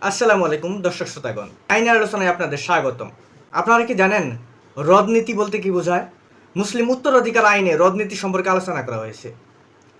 আসসালামু আলাইকুম দর্শক শ্রোতাগণ, আইনের আলোচনায় আপনাদের স্বাগতম। আপনারা কি জানেন রদনীতি বলতে কি বোঝায়? মুসলিম উত্তরাধিকার আইনে রদনীতি সম্পর্কে আলোচনা করা হয়েছে।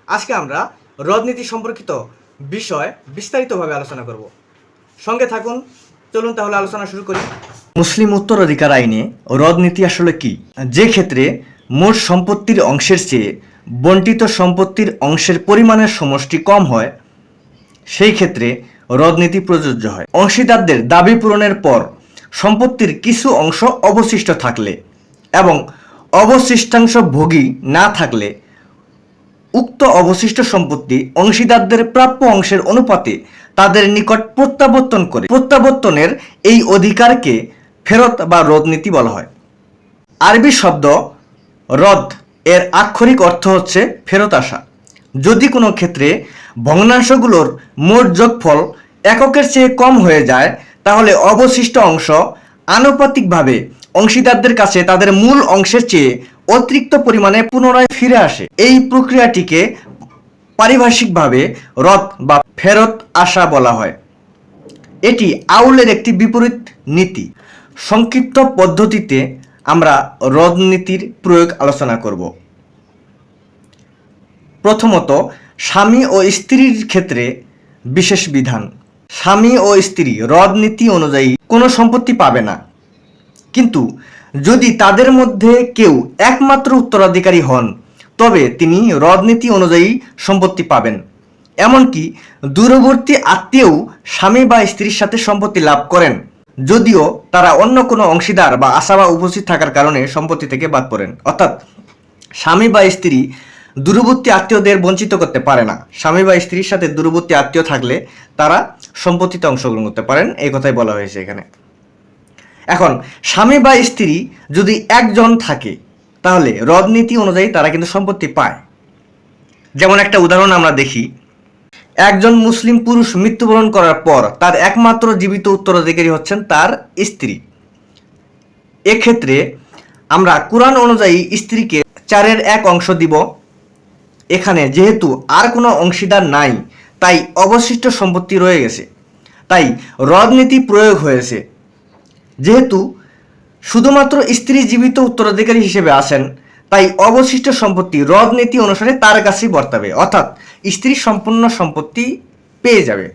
আজকে আমরা রদনীতি সম্পর্কিত বিষয় বিস্তারিতভাবে আলোচনা করব। সঙ্গে থাকুন, চলুন তাহলে আলোচনা শুরু করি। মুসলিম উত্তরাধিকার আইনে রদনীতি আসলে কি? যে ক্ষেত্রে মোট সম্পত্তির অংশের চেয়ে বণ্টিত সম্পত্তির অংশের পরিমাণের সমষ্টি কম হয়, সেই ক্ষেত্রে রদনীতি প্রযোজ্য হয়। অংশীদারদের দাবি পূরণের পর সম্পত্তির কিছু অংশ অবশিষ্ট থাকলে এবং অবশিষ্টাংশ ভোগী না থাকলে উক্ত অবশিষ্ট সম্পত্তি অংশীদারদের প্রাপ্য অংশের অনুপাতে তাদের নিকট প্রত্যাবর্তন করে। প্রত্যাবর্তনের এই অধিকারকে ফেরত বা রদনীতি বলা হয়। আরবি শব্দ রদ এর আক্ষরিক অর্থ হচ্ছে ফেরত আসা। যদি কোনো ক্ষেত্রে ভগ্নাংশগুলোর মোট যোগফল এককের চেয়ে কম হয়ে যায়, তাহলে অবশিষ্ট অংশ আনুপাতিকভাবে অংশীদারদের কাছে তাদের মূল অংশের চেয়ে অতিরিক্ত পরিমাণে পুনরায় ফিরে আসে। এই প্রক্রিয়াটিকে পারিভাষিকভাবে রদ বা ফেরত আসা বলা হয়। এটি আউলের একটি বিপরীত নীতি। সংক্ষিপ্ত পদ্ধতিতে আমরা রদনীতির প্রয়োগ আলোচনা করব। প্রথমত, স্বামী ও স্ত্রীর ক্ষেত্রে বিশেষ বিধান। স্বামী ও স্ত্রী রদনীতি অনুযায়ী কোনো সম্পত্তি পাবে না, কিন্তু যদি তাদের মধ্যে কেউ একমাত্র উত্তরাধিকারী হন, তবে তিনি রদনীতি অনুযায়ী সম্পত্তি পাবেন। এমনকি দূরবর্তী আত্মীয়ও স্বামী বা স্ত্রীর সাথে সম্পত্তি লাভ করেন, যদিও তারা অন্য কোনো অংশীদার বা আসাবা উপস্থিত থাকার কারণে সম্পত্তি থেকে বাদ পড়েন। অর্থাৎ স্বামী বা স্ত্রী দূরবর্তী আত্মীয়দের বঞ্চিত করতে পারে না। স্বামী বা স্ত্রীর সাথে দূরবর্তী আত্মীয় থাকলে তারা সম্পত্তিতে অংশগ্রহণ করতে পারেন, এই কথাই বলা হয়েছে এখানে। এখন স্বামী বা স্ত্রী যদি একজন থাকে, তাহলে রদনীতি অনুযায়ী তারা কিন্তু সম্পত্তি পায়। যেমন একটা উদাহরণ আমরা দেখি, একজন মুসলিম পুরুষ মৃত্যুবরণ করার পর তার একমাত্র জীবিত উত্তরাধিকারী হচ্ছেন তার স্ত্রী। এক্ষেত্রে আমরা কুরআন অনুযায়ী স্ত্রীকে 4/1 অংশ দিব। এখানে যেহেতু আর কোনো অংশীদার নাই, তাই অবশিষ্ট সম্পত্তি রয়ে গেছে, তাই রদনীতি প্রয়োগ হয়েছে। যেহেতু শুধুমাত্র স্ত্রী জীবিত উত্তরাধিকারী হিসেবে আসেন, তাই অবশিষ্ট সম্পত্তি রদনীতি অনুসারে তার কাছেই বর্তাবে, অর্থাৎ স্ত্রী সম্পূর্ণ সম্পত্তি পেয়ে যাবে।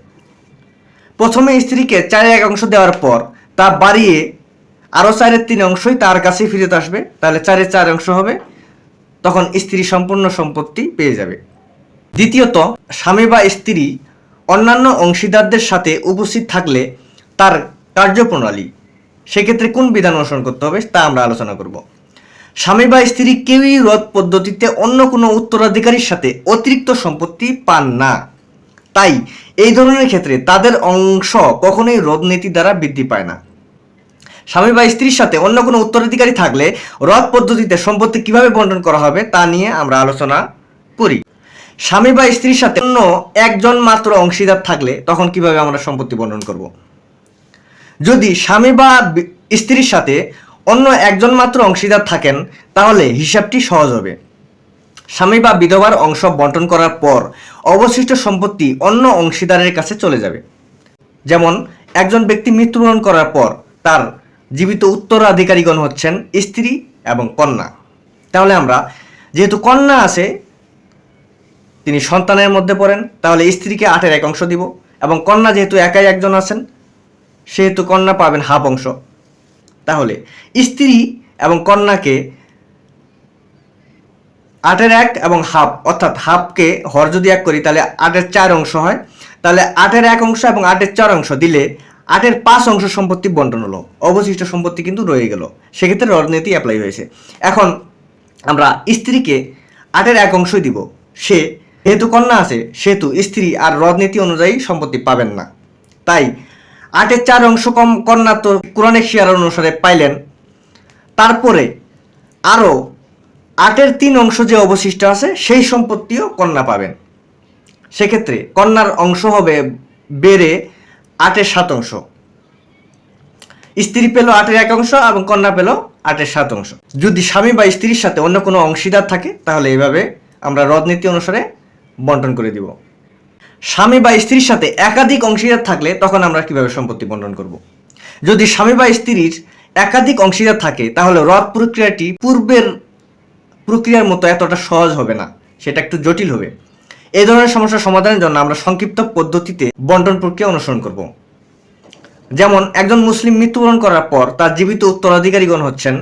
প্রথমে স্ত্রীকে 4/1 অংশ দেওয়ার পর তা বাড়িয়ে আরও 4/3 অংশই তার কাছেই ফিরত আসবে, তাহলে 4/4 অংশ হবে, তখন স্ত্রী সম্পূর্ণ সম্পত্তি পেয়ে যাবে। দ্বিতীয়ত, স্বামী বা স্ত্রী অন্যান্য অংশীদারদের সাথে উপস্থিত থাকলে তার কার্যপ্রণালী, সেক্ষেত্রে কোন বিধান অনুসরণ করতে হবে তা আমরা আলোচনা করব। স্বামী বা স্ত্রী কেউই রদ পদ্ধতিতে অন্য কোনো উত্তরাধিকারীর সাথে অতিরিক্ত সম্পত্তি পান না, তাই এই ধরনের ক্ষেত্রে তাদের অংশ কখনোই রদনীতি দ্বারা বৃদ্ধি পায় না। স্বামী বা স্ত্রীর সাথে অন্য কোনো উত্তরাধিকারী থাকলে রদ পদ্ধতিতে সম্পত্তি কিভাবে বন্টন করা হবে তা নিয়ে আমরা আলোচনা করি। স্বামী বা স্ত্রীর সাথে অন্য একজন মাত্র অংশীদার থাকলে তখন কিভাবে আমরা সম্পত্তি বন্টন করব? যদি স্বামী বা স্ত্রীর সাথে অন্য একজন মাত্র অংশীদার থাকেন, তাহলে হিসাবটি সহজ হবে। স্বামী বা বিধবার অংশ বন্টন করার পর অবশিষ্ট সম্পত্তি অন্য অংশীদারের কাছে চলে যাবে। যেমন একজন ব্যক্তি মৃত্যুবরণ করার পর তার জীবিত উত্তরাধিকারীগণ হচ্ছেন স্ত্রী এবং কন্যা। তাহলে আমরা যেহেতু কন্যা আছে, তিনি সন্তানের মধ্যে পড়েন, তাহলে স্ত্রীকে 8/1 অংশ দিব, এবং কন্যা যেহেতু একাই একজন আছেন, সেহেতু কন্যা পাবেন হাফ অংশ। তাহলে স্ত্রী এবং কন্যাকে 8/1 এবং হাফ, অর্থাৎ হাফকে হর যদি 1 করি তাহলে 8/4 অংশ হয়। তাহলে 8/1 অংশ এবং 8/4 অংশ দিলে 8/5 অংশ সম্পত্তি বন্টন হলো, অবশিষ্ট সম্পত্তি কিন্তু রয়ে গেল। সেক্ষেত্রে রদনীতি অ্যাপ্লাই হয়েছে। এখন আমরা স্ত্রীকে 8/1 অংশই দিব। সে যেহেতু কন্যা আছে, সেহেতু স্ত্রী আর রদনীতি অনুযায়ী সম্পত্তি পাবেন না, তাই 8/4 অংশ কম কন্যা তো কোরআনের শিয়ার অনুসারে পাইলেন। তারপরে আরও 8/3 অংশ যে অবশিষ্ট আছে, সেই সম্পত্তিও কন্যা পাবেন। সেক্ষেত্রে কন্যার অংশ হবে বেড়ে 8/7 অংশ। স্ত্রী পেল 8/1 অংশ এবং কন্যা পেল 8/7 অংশ। যদি স্বামী বা স্ত্রীর সাথে অন্য কোনো অংশীদার থাকে, তাহলে এইভাবে আমরা রদনীতি অনুসারে বন্টন করে দিব। স্বামী বা স্ত্রীর সাথে একাধিক অংশীদার থাকলে তখন আমরা কিভাবে সম্পত্তি বন্টন করব। যদি স্বামী বা স্ত্রীর একাধিক অংশীদার থাকে তাহলে রদ প্রক্রিয়াটি পূর্বের প্রক্রিয়ার মতো এতটা সহজ হবে না, সেটা একটু জটিল হবে। এই ধরনের সমস্যার সমাধানের জন্য আমরা সংক্ষিপ্ত পদ্ধতিতে বন্টন প্রক্রিয়া অনুসরণ করব। যেমন একজন মুসলিম মৃত্যুবরণ করার পর তার জীবিত উত্তরাধিকারীগণ হচ্ছেন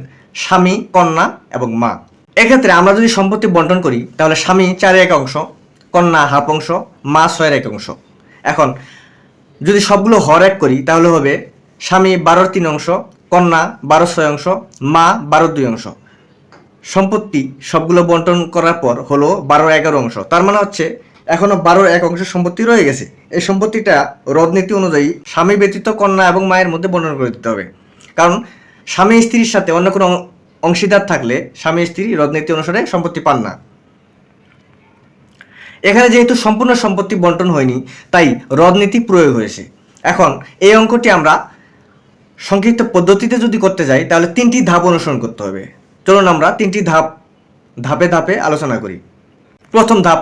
স্বামী, কন্যা এবং মা। এক্ষেত্রে আমরা যদি সম্পত্তি বন্টন করি তাহলে স্বামী 4/1 অংশ, কন্যা হাফ অংশ, মা 6/1 অংশ। এখন যদি সবগুলো হর এক করি তাহলে হবে স্বামী 12/3 অংশ, কন্যা 12/6 অংশ, মা 12/2 অংশ। সম্পত্তি সবগুলো বন্টন করার পর হলো 12/11 অংশ। তার মানে হচ্ছে এখনো 12/1 অংশের সম্পত্তি রয়ে গেছে। এই সম্পত্তিটা রদনীতি অনুযায়ী স্বামী ব্যতীত কন্যা এবং মায়ের মধ্যে বন্টন করে দিতে হবে। কারণ স্বামী স্ত্রীর সাথে অন্য কোনো অংশীদার থাকলে স্বামী স্ত্রী রদনীতি অনুসারে সম্পত্তি পান না। এখানে যেহেতু সম্পূর্ণ সম্পত্তি বন্টন হয়নি তাই রদনীতি প্রয়োগ হয়েছে। এখন এই অঙ্কটি আমরা সংক্ষিপ্ত পদ্ধতিতে যদি করতে যাই তাহলে 3টি ধাপ অনুসরণ করতে হবে। চলুন আমরা 3টি ধাপে ধাপে আলোচনা করি। প্রথম ধাপ,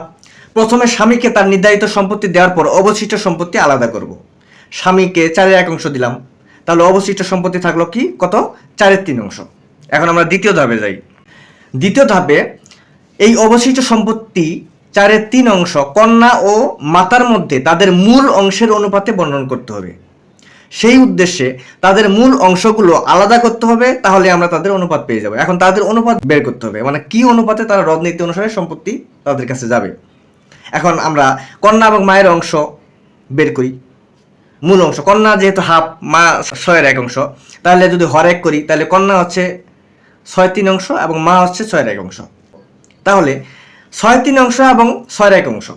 প্রথমে স্বামীকে তার নির্ধারিত সম্পত্তি দেওয়ার পর অবশিষ্ট সম্পত্তি আলাদা করব। স্বামীকে 4/1 অংশ দিলাম, তাহলে অবশিষ্ট সম্পত্তি থাকলো কি কত, 4/3 অংশ। এখন আমরা দ্বিতীয় ধাপে যাই। দ্বিতীয় ধাপে এই অবশিষ্ট সম্পত্তি 4/3 অংশ কন্যা ও মাতার মধ্যে তাদের মূল অংশের অনুপাতে বন্টন করতে হবে। সেই উদ্দেশ্যে তাদের মূল অংশগুলো আলাদা করতে হবে, তাহলে আমরা তাদের অনুপাত পেয়ে যাব। এখন তাদের অনুপাত বের করতে হবে, মানে কি অনুপাতে তারা রদনীতি অনুসারে সম্পত্তি তাদের কাছে যাবে। এখন আমরা কন্যা এবং মায়ের অংশ বের করি। মূল অংশ কন্যা যেহেতু হাফ, মা 6/1 অংশ, তাহলে যদি হর এক করি তাহলে কন্যা হচ্ছে 6/3 অংশ এবং মা হচ্ছে 6/1 অংশ। তাহলে 6/3 অংশ এবং 6/1 অংশ,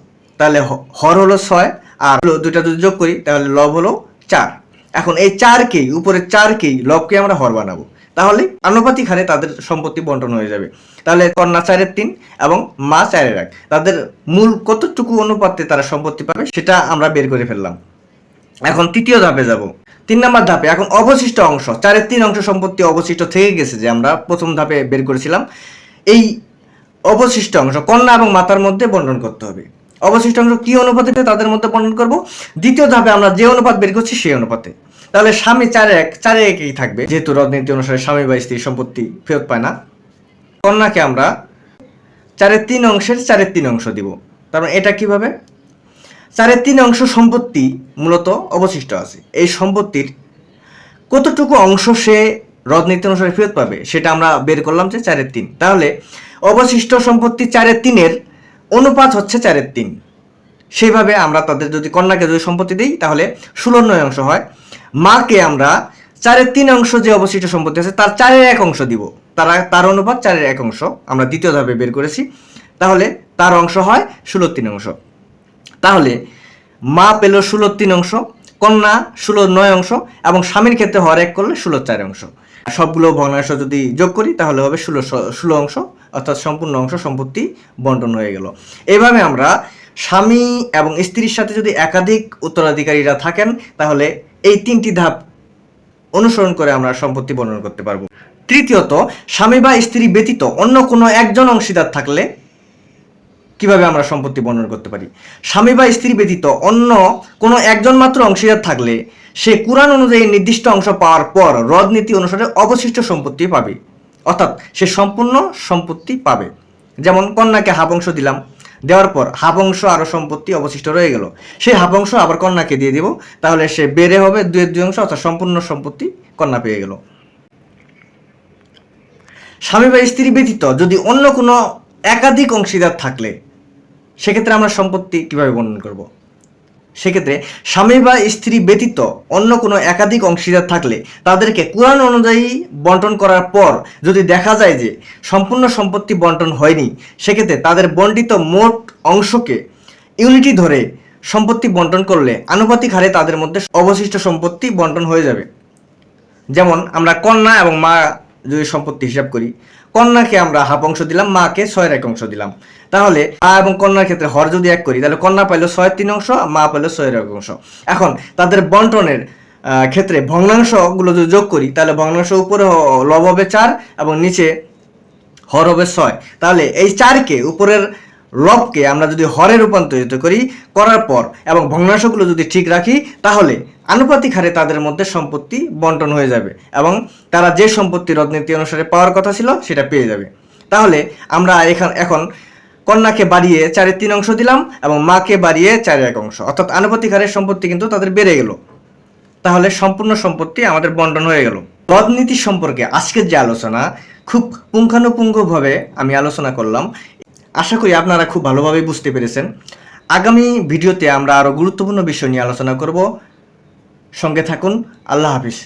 তাহলে হর হলো 6 আর দুইটা যদি যোগ করি তাহলে লব হলো 4। এখন এই 4কেই উপরে 4কেই লবকে আমরা হর বানাবো, তাহলে আনুপাতিক হারে তাদের সম্পত্তি বন্টন হয়ে যাবে। তাহলে কন্যা 4/3 এবং মা 4/1, তাদের মূল কতটুকু অনুপাতে তারা সম্পত্তি পাবে সেটা আমরা বের করে ফেললাম। এখন তৃতীয় ধাপে যাব। 3 নম্বর ধাপে এখন অবশিষ্ট অংশ 4/3 অংশ সম্পত্তি অবশিষ্ট থেকে গেছে যে আমরা প্রথম ধাপে বের করেছিলাম। এই অবশিষ্ট অংশ কন্যা এবং মাতার মধ্যে বন্টন করতে হবে। অবশিষ্ট অংশ কি অনুপাতে তাদের মধ্যে বন্টন করব, দ্বিতীয় ধাপে আমরা যে অনুপাত বের করছি সেই অনুপাতে। তাহলে স্বামী 4/1 থাকবে, যেহেতু রদনীতি অনুসারে স্বামী বা স্ত্রী সম্পত্তি ফেরত পায় না। কন্যাকে আমরা 4/3 অংশের 4/3 অংশ দিব। তারপর এটা কিভাবে, 4/3 অংশ সম্পত্তি মূলত অবশিষ্ট আছে, এই সম্পত্তির কতটুকু অংশ সে রদনীতি অনুসারে ফেরত পাবে সেটা আমরা বের করলাম যে 4/3। তাহলে অবশিষ্ট সম্পত্তি 4/3 অনুপাত হচ্ছে 4/3। সেইভাবে আমরা তাদের যদি কন্যাকে যদি সম্পত্তি দিই তাহলে 16/9 অংশ হয়। মাকে আমরা 4/3 অংশ যে অবশিষ্ট সম্পত্তি আছে তার 4/1 অংশ দিব, তার অনুপাত 4/1 অংশ আমরা দ্বিতীয় ধাপে বের করেছি। তাহলে তার অংশ হয় 16/3 অংশ। তাহলে মা পেল 16/3 অংশ, কন্যা 16/9 অংশ এবং স্বামীর ক্ষেত্রে হর এক করলে 16/4 অংশ। সবগুলো ভগ্নাংশ যদি যোগ করি তাহলে হবে 16 অংশ, অর্থাৎ সম্পূর্ণ অংশ সম্পত্তি বন্টন হয়ে গেল। এভাবে আমরা স্বামী এবং স্ত্রীর সাথে যদি একাধিক উত্তরাধিকারীরা থাকেন তাহলে এই 3টি ধাপ অনুসরণ করে আমরা সম্পত্তি বন্টন করতে পারবো। তৃতীয়ত, স্বামী বা স্ত্রী ব্যতীত অন্য কোনো একজন অংশীদার থাকলে কিভাবে আমরা সম্পত্তি বন্টন করতে পারি। স্বামী বা স্ত্রী ব্যতীত অন্য কোনো একজন মাত্র অংশীদার থাকলে সে কুরআন অনুযায়ী নির্দিষ্ট অংশ পাওয়ার পর রদনীতি অনুসারে অবশিষ্ট সম্পত্তি পাবে, অর্থাৎ সে সম্পূর্ণ সম্পত্তি পাবে। যেমন কন্যাকে হাফ অংশ দিলাম, দেওয়ার পর হাফ অংশ আরও সম্পত্তি অবশিষ্ট রয়ে গেল, সেই হাফ অংশ আবার কন্যাকে দিয়ে দিব, তাহলে সে বেড়ে হবে 2/2 অংশ, অর্থাৎ সম্পূর্ণ সম্পত্তি কন্যা পেয়ে গেল। স্বামী বা স্ত্রী ব্যতীত যদি অন্য কোনো একাধিক অংশীদার থাকলে সেক্ষেত্রে আমরা সম্পত্তি কিভাবে বর্ণনা করব। সেক্ষেত্রে স্বামী বা স্ত্রী ব্যতীত অন্য কোনো একাধিক অংশীদার থাকলে তাদেরকে কুরআন অনুযায়ী বন্টন করার পর যদি দেখা যায় যে সম্পূর্ণ সম্পত্তি বন্টন হয়নি, সেক্ষেত্রে তাদের বণ্টিত মোট অংশকে ইউনিটি ধরে সম্পত্তি বন্টন করলে আনুপাতিক হারে তাদের মধ্যে অবশিষ্ট সম্পত্তি বন্টন হয়ে যাবে। যেমন আমরা কন্যা এবং মা যদি সম্পত্তি হিসাব করি, কন্যাকে আমরা হাফ অংশ দিলাম, মাকে 6/1 অংশ দিলাম। তাহলে মা এবং কন্যার ক্ষেত্রে হর যদি এক করি তাহলে কন্যা পাইল 6/3 অংশ, মা পাইল 6/1 অংশ। এখন তাদের বন্টনের ক্ষেত্রে ভগ্নাংশগুলো যদি যোগ করি তাহলে ভগ্নাংশ উপরে লব হবে 4 এবং নিচে হর হবে 6। তাহলে এই 4কে উপরের লবকে আমরা যদি হরে রূপান্তরিত করার পর এবং ভগ্নাংশগুলো যদি ঠিক রাখি, তাহলে আনুপাতিক হারে তাদের মধ্যে সম্পত্তি বন্টন হয়ে যাবে এবং তারা যে সম্পত্তি রদনীতি অনুসারে পাওয়ার কথা ছিল সেটা পেয়ে যাবে। তাহলে আমরা এখন কন্যাকে বাড়িয়ে 4/3 দিলাম এবং মাকে বাড়িয়ে 4/1, অর্থাৎ আনুপাতিক হারে সম্পত্তি কিন্তু তাদের বেড়ে গেল। তাহলে সম্পূর্ণ সম্পত্তি আমাদের বন্টন হয়ে গেল। রদনীতি সম্পর্কে আজকের যে আলোচনা খুব পুঙ্খানুপুঙ্খভাবে আমি আলোচনা করলাম। আশা করি আপনারা খুব ভালোভাবে বুঝতে পেরেছেন। আগামী ভিডিওতে আমরা আরও গুরুত্বপূর্ণ বিষয় নিয়ে আলোচনা করব। সঙ্গে থাকুন। আল্লাহ হাফিজ।